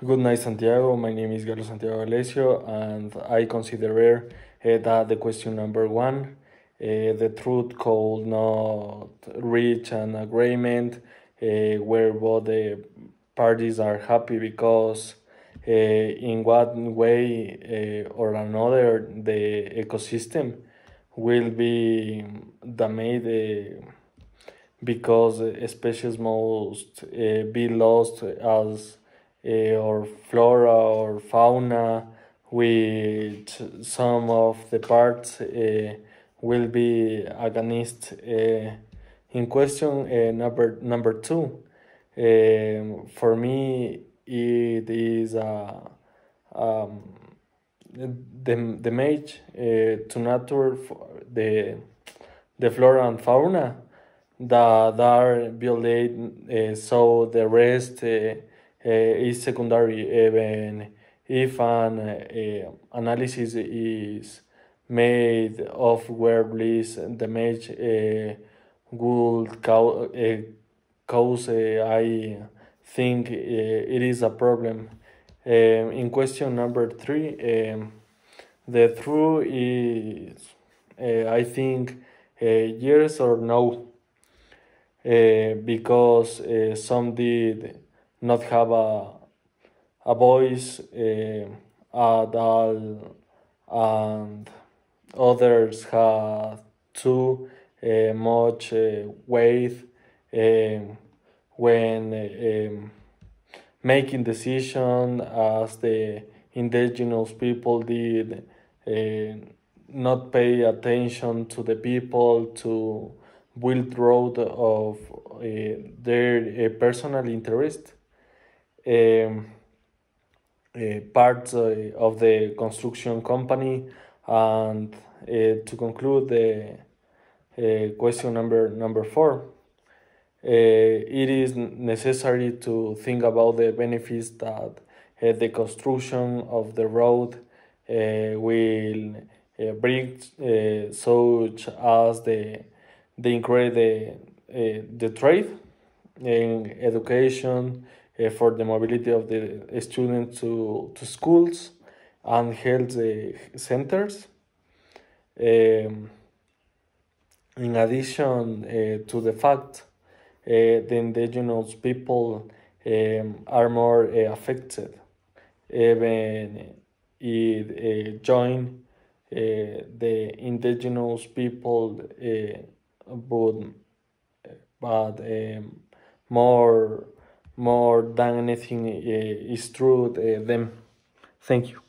Good night, Santiago. My name is Carlos Santiago Alessio, and I consider that the question number one, the truth could not reach an agreement where both the parties are happy because in one way or another the ecosystem will be damaged because species must be lost as or flora or fauna, which some of the parts will be against. In question number two, for me it is the damage to nature for the flora and fauna that are violated, so the rest is secondary. Even if an analysis is made of where this damage would cause, I think it is a problem. In question number three, the truth is, I think, yes or no, because some did not have a voice at all, and others had too much weight when making decision, as the indigenous people did not pay attention to the people to build road of their personal interest. Um, Parts of the construction company, and to conclude the question number four, it is necessary to think about the benefits that the construction of the road will bring, such as the increase the trade and education, for the mobility of the students to schools and health centers. Um, in addition to the fact the indigenous people are more affected, even it join the indigenous people, but more than anything is true them. Thank you.